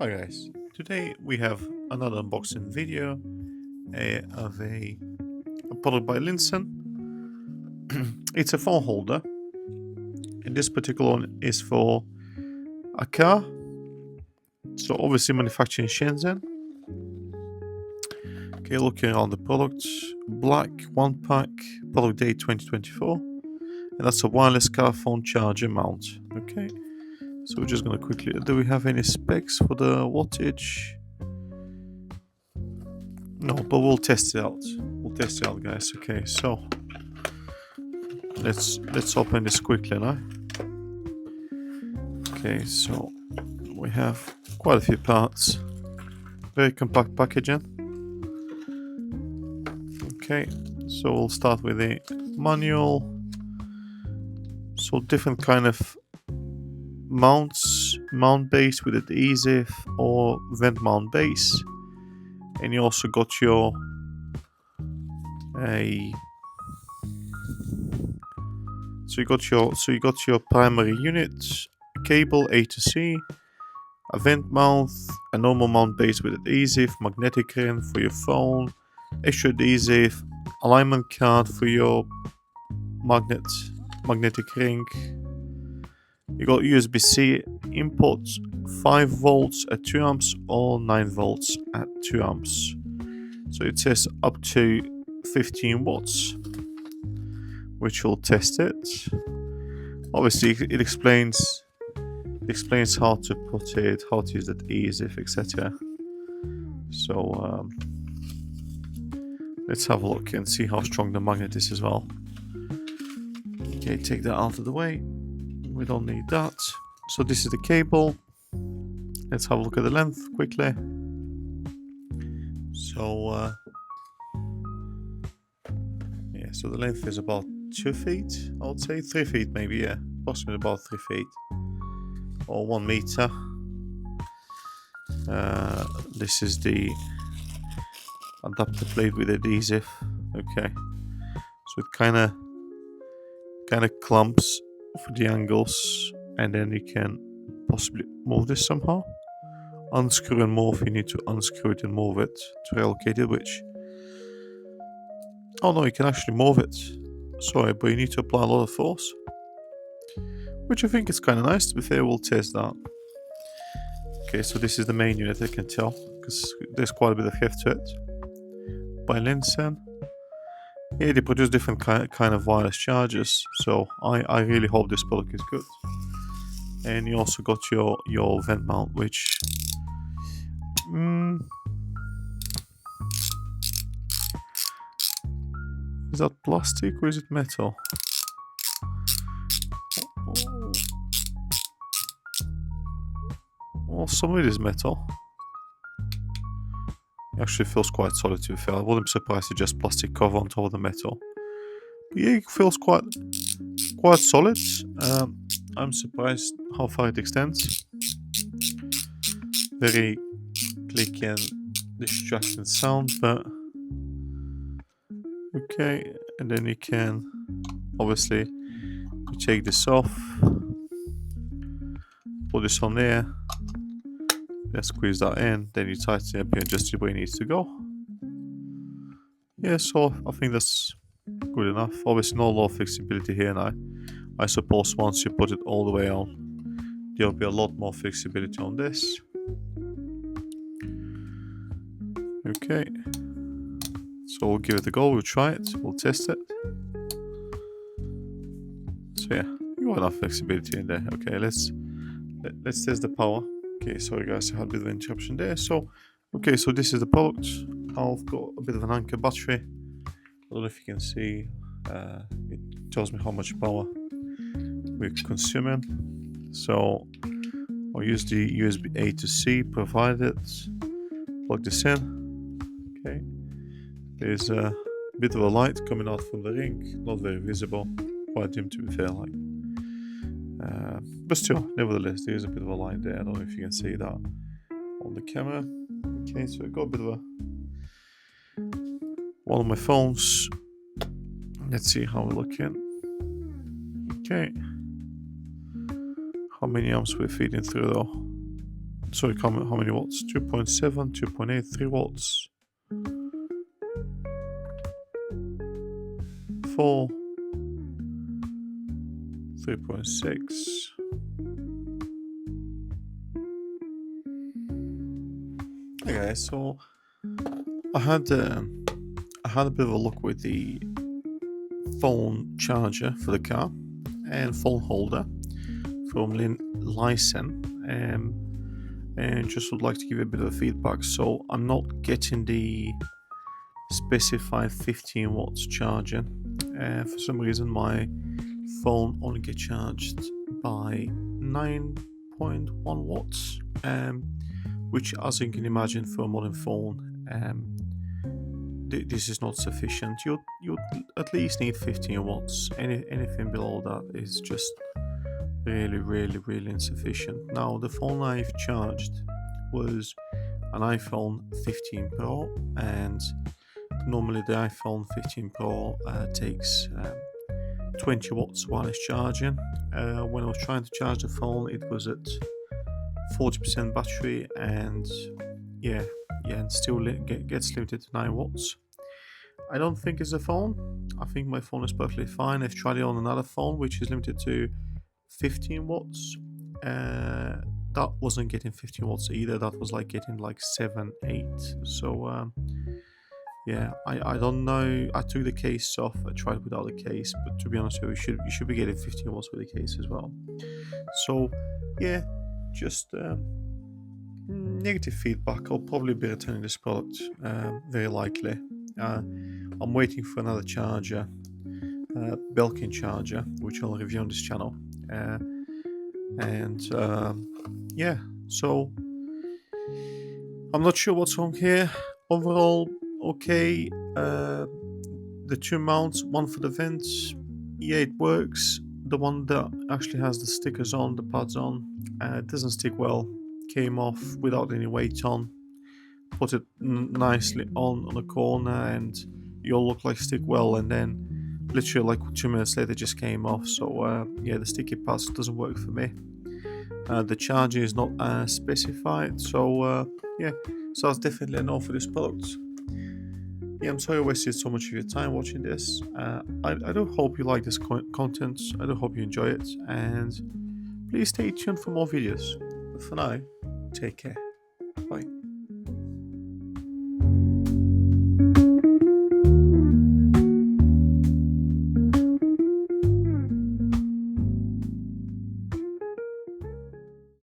Hi guys, today we have another unboxing video of a product by Lisen. It's a phone holder, and this particular one is for a car. So obviously manufactured in Shenzhen. Okay, looking around the product, black one pack, product date 2024, and that's a wireless car phone charger mount. Okay, so we're just gonna quickly. Do we have any specs for the wattage? No, but we'll test it out. We'll test it out, guys. Okay, so let's open this quickly now. Okay, so we have quite a few parts. Very compact packaging. Okay, so we'll start with the manual. So different kind of mounts, mount base with adhesive or vent mount base, and you also got your you got your primary unit, cable A to C, a vent mount, a normal mount base with adhesive, magnetic ring for your phone, extra adhesive, alignment card for your magnetic ring. You got USB-C input, 5 volts at 2 amps or 9 volts at 2 amps. So it says up to 15 watts, which will test it. Obviously, it explains how to put it, how to use the adhesive, etc. So let's have a look and see how strong the magnet is as well. Okay, take that out of the way. We don't need that. So this is the cable. Let's have a look at the length quickly. So yeah, so the length is about 2 feet, I would say 3 feet maybe, yeah, approximately about 3 feet or 1 meter. This is the adapter plate with adhesive. Okay, so it kind of clumps for the angles, and then you can possibly move this somehow. Unscrew and move. You need to unscrew it and move it to relocate it, which, oh no, you can actually move it. Sorry, but you need to apply a lot of force, which I think is kind of nice. To be fair, we'll test that. Okay, so this is the main unit, I can tell, because there's quite a bit of heft to it. By Lisen. Yeah, they produce different kind of wireless chargers, so I really hope this product is good. And you also got your vent mount, which is that plastic or is it metal? Well, some of it is metal. It actually feels quite solid, to be fair. I wouldn't be surprised it's just plastic cover on top of the metal. But yeah, it feels quite solid. I'm surprised how far it extends. Very clicky and distracting sound, but okay. And then you can obviously take this off, put this on there, then squeeze that in, then you tighten it up and adjust it where it needs to go. Yeah, so I think that's good enough. Obviously no low flexibility here now. I suppose once you put it all the way on, there'll be a lot more flexibility on this. Okay, so we'll give it a go, we'll try it, we'll test it. So yeah, you got enough flexibility in there. Okay, let's test the power. Okay, sorry guys, I had a bit of an interruption there. So, okay, so this is the product. I've got a bit of an anchor battery. I don't know if you can see. It tells me how much power we're consuming. So I'll use the USB A to C provided. Plug this in. Okay, there's a bit of a light coming out from the ring. Not very visible, quite dim to be fair, like. But still, nevertheless, there's a bit of a light there. I don't know if you can see that on the camera. Okay, so I got a bit of a one of my phones. Let's see how we're looking. Okay, how many amps we're feeding through though? sorry, how many watts? 2.7, 2.8, 3 watts, 4, 3.6. Okay, so I had a bit of a look with the phone charger for the car and phone holder from Lisen, and just would like to give a bit of feedback. So I'm not getting the specified 15 watts charger. For some reason, my phone only gets charged by 9.1 watts, which, as you can imagine, for a modern phone, this is not sufficient. You'd at least need 15 watts. Anything below that is just really insufficient. Now, the phone I've charged was an iPhone 15 Pro, and normally the iPhone 15 Pro takes 20 watts while it's charging. When I was trying to charge the phone, it was at 40% battery, and and still gets limited to 9 watts. I don't think it's the phone. I think my phone is perfectly fine. I've tried it on another phone which is limited to 15 watts. That wasn't getting 15 watts either. That was like getting like 7, 8. So I don't know. I took the case off. I tried without the case, but to be honest with you, you should be getting 15 watts with the case as well. So yeah, just negative feedback. I'll probably be returning this product, very likely. I'm waiting for another charger, Belkin charger, which I'll review on this channel. So I'm not sure what's wrong here. Overall, okay. The two mounts, one for the vents, it works. The one that actually has the stickers on, the pads on, doesn't stick well. Came off without any weight on. Put it nicely on a corner, and you'll look like stick well, and then literally like 2 minutes later just came off. So the sticky pads doesn't work for me. The charging is not specified, so so that's definitely a no for this product. I'm sorry I wasted so much of your time watching this. I do hope you like this content. I do hope you enjoy it, and please stay tuned for more videos. But for now, take care. Bye.